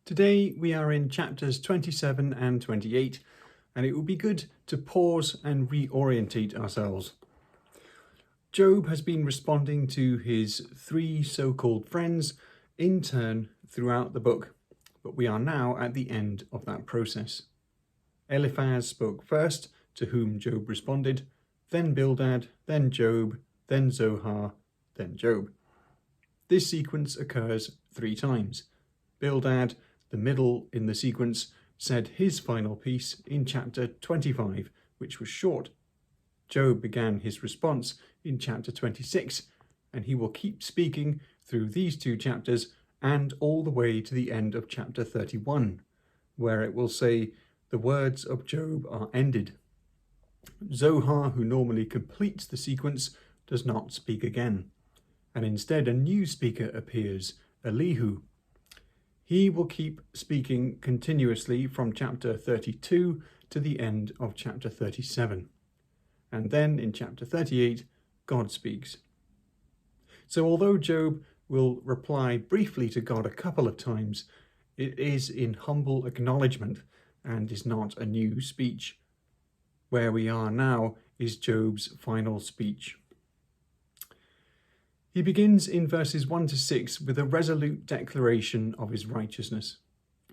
Today we are in chapters 27 and 28, and it would be good to pause and reorientate ourselves. Job has been responding to his three so-called friends in turn throughout the book, but we are now at the end of that process. Eliphaz spoke first, to whom Job responded, then Bildad, then Job, then Zohar, then Job. This sequence occurs 3 times. Bildad, the middle in the sequence, said his final piece in chapter 25, which was short. Job began his response in chapter 26, and he will keep speaking through these 2 chapters and all the way to the end of chapter 31, where it will say, "The words of Job are ended." Zohar, who normally completes the sequence, does not speak again, and instead a new speaker appears, Elihu. He will keep speaking continuously from chapter 32 to the end of chapter 37. And then in chapter 38, God speaks. So although Job will reply briefly to God a couple of times, it is in humble acknowledgement and is not a new speech. Where we are now is Job's final speech. He begins in verses 1 to 6 with a resolute declaration of his righteousness.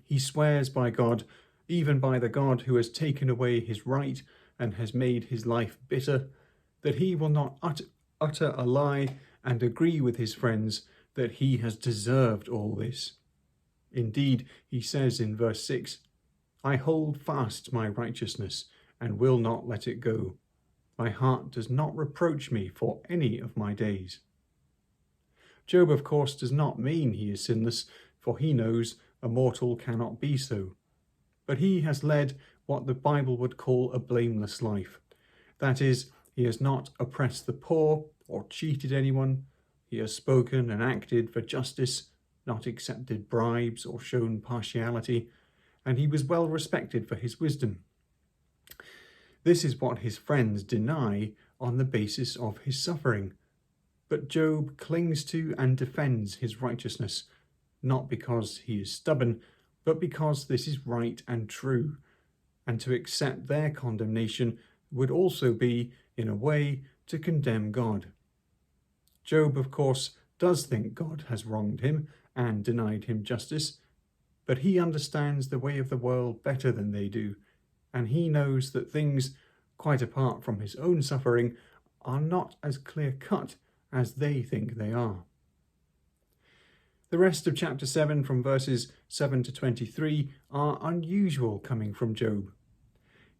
He swears by God, even by the God who has taken away his right and has made his life bitter, that he will not utter a lie and agree with his friends that he has deserved all this. Indeed, he says in verse 6, "I hold fast my righteousness and will not let it go. My heart does not reproach me for any of my days." Job, of course, does not mean he is sinless, for he knows a mortal cannot be so. But he has led what the Bible would call a blameless life. That is, he has not oppressed the poor or cheated anyone. He has spoken and acted for justice, not accepted bribes or shown partiality, and he was well respected for his wisdom. This is what his friends deny on the basis of his suffering. But Job clings to and defends his righteousness, not because he is stubborn, but because this is right and true, and to accept their condemnation would also be, in a way, to condemn God. Job, of course, does think God has wronged him and denied him justice, but he understands the way of the world better than they do, and he knows that things, quite apart from his own suffering, are not as clear-cut as they think they are. The rest of chapter 7 from verses 7 to 23 are unusual coming from Job.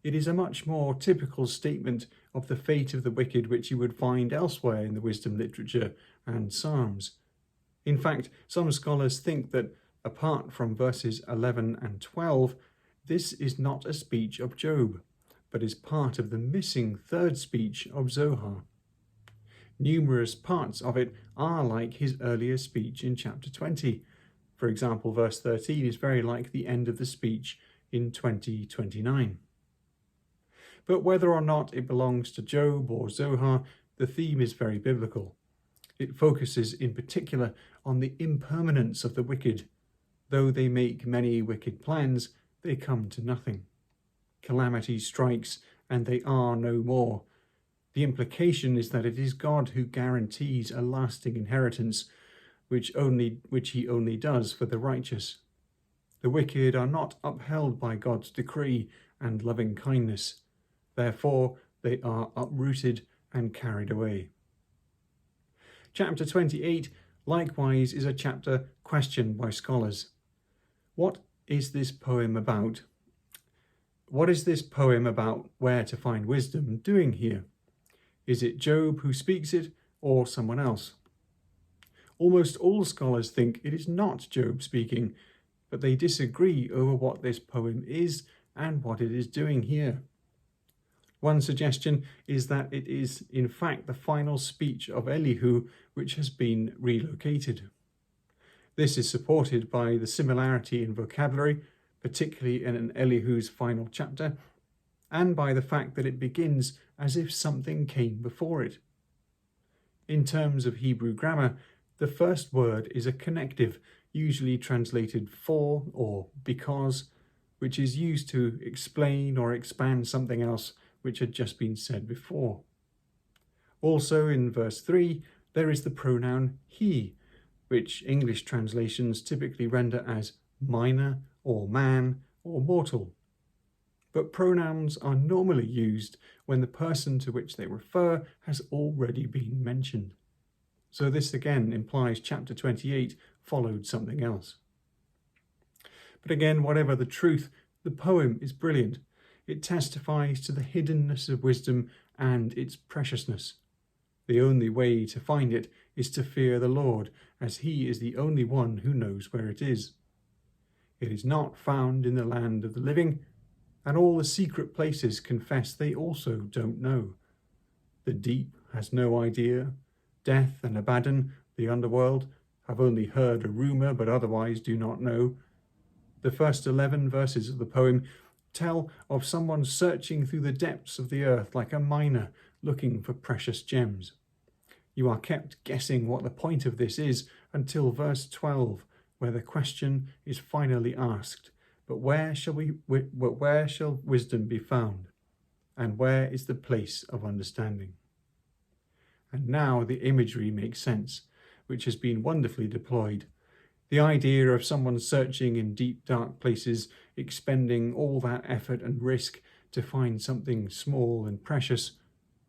It is a much more typical statement of the fate of the wicked which you would find elsewhere in the wisdom literature and Psalms. In fact, some scholars think that, apart from verses 11 and 12, this is not a speech of Job, but is part of the missing third speech of Zohar. Numerous parts of it are like his earlier speech in chapter 20. For example, verse 13 is very like the end of the speech in 20:29. But whether or not it belongs to Job or Zohar, the theme is very biblical. It focuses in particular on the impermanence of the wicked. Though they make many wicked plans, they come to nothing. Calamity strikes and they are no more. The implication is that it is God who guarantees a lasting inheritance, which he only does for the righteous. The wicked are not upheld by God's decree and loving kindness. Therefore, they are uprooted and carried away. Chapter 28, likewise, is a chapter questioned by scholars. What is this poem about? What is this poem about where to find wisdom doing here? Is it Job who speaks it, or someone else? Almost all scholars think it is not Job speaking, but they disagree over what this poem is and what it is doing here. One suggestion is that it is in fact the final speech of Elihu, which has been relocated. This is supported by the similarity in vocabulary, particularly in Elihu's final chapter, and by the fact that it begins as if something came before it. In terms of Hebrew grammar, the first word is a connective usually translated for or because, which is used to explain or expand something else which had just been said before. Also in verse 3, there is the pronoun he, which English translations typically render as minor or man or mortal. But pronouns are normally used when the person to which they refer has already been mentioned. So this again implies chapter 28 followed something else. But again, whatever the truth, the poem is brilliant. It testifies to the hiddenness of wisdom and its preciousness. The only way to find it is to fear the Lord, as he is the only one who knows where it is. It is not found in the land of the living, and all the secret places confess they also don't know. The deep has no idea. Death and Abaddon, the underworld, have only heard a rumour but otherwise do not know. The first 11 verses of the poem tell of someone searching through the depths of the earth like a miner looking for precious gems. You are kept guessing what the point of this is until verse 12, where the question is finally asked, but where shall wisdom be found? And where is the place of understanding? And now the imagery makes sense, which has been wonderfully deployed. The idea of someone searching in deep, dark places, expending all that effort and risk to find something small and precious,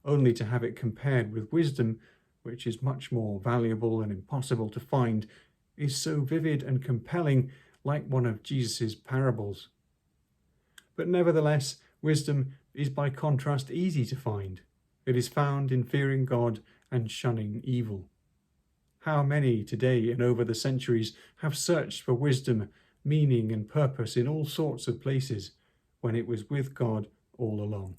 only to have it compared with wisdom, which is much more valuable and impossible to find, is so vivid and compelling, like one of Jesus' parables. But nevertheless, wisdom is by contrast easy to find. It is found in fearing God and shunning evil. How many today and over the centuries have searched for wisdom, meaning and purpose in all sorts of places, when it was with God all along?